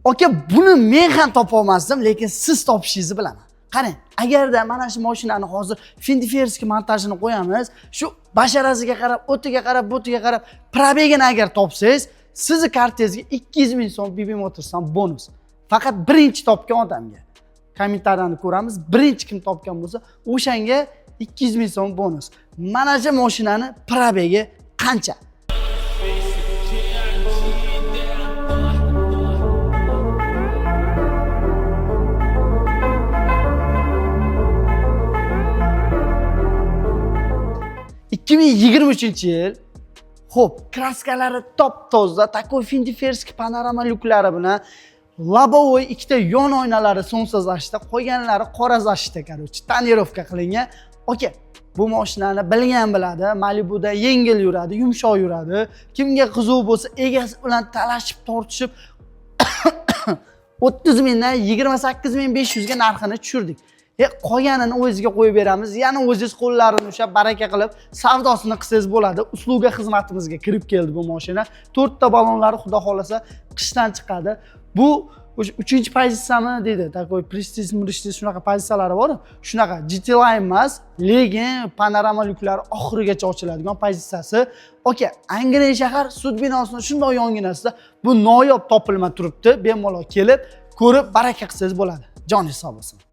Aka, buni men ham topa olmasdim, lekin siz topishingizni bilaman. Qarang, agarda mana shu mashinani hozir Fendiferski montajini qo'yamiz, shu basharasiga qarab, o'tiga qarab, butiga qarab, probegini agar topsangiz, sizni kartangizga 200 ming so'm BB Motorsdan bonus. Faqat birinchi topgan odamga. Kommentariyani ko'ramiz. Birinchi kim topgan bo'lsa, o'shanga 200 ming so'm bonus. Mana shu mashinani probegi qancha? ...2023-yil. Xo'p, kraskalari top-toza, takoy Fendiferski panorama lyuklari bilan lobovoy ikkita yon oynalari sonsizlashda, qolganlari qorazashda, короче, tonirovka qilingan. Okey, bu mashinani bilgan biladi, Malibuda yengil yuradi, yumshoq yuradi. Kimga qiziq bo'lsa, egasi bilan talashib, tortishib 30 mingdan 28500 ga narxini tushirdik. Qolganini o'zingizga qo'yib beramiz. Yana o'zingiz qo'llarini ushlab baraka qilib savdosini qilsangiz bo'ladi. Usluga xizmatimizga kirib keldi bu mashina. 4 ta ballonlari xudo xolasa qishdan chiqadi. Bu 3-pozitsiyami deydi. Takoy Prestige, shunaqa pozitsiyalari bor. Shunaqa GT Line emas, lekin panorama lyuklari oxirigacha ochiladigan pozitsiyasi. Okey, Angren shahar sud binosini shunday yonginasida bu noyob topilma turibdi. Bemalol kelib, ko'rib baraka qilsangiz bo'ladi. Joningiz sog' bo'lsin.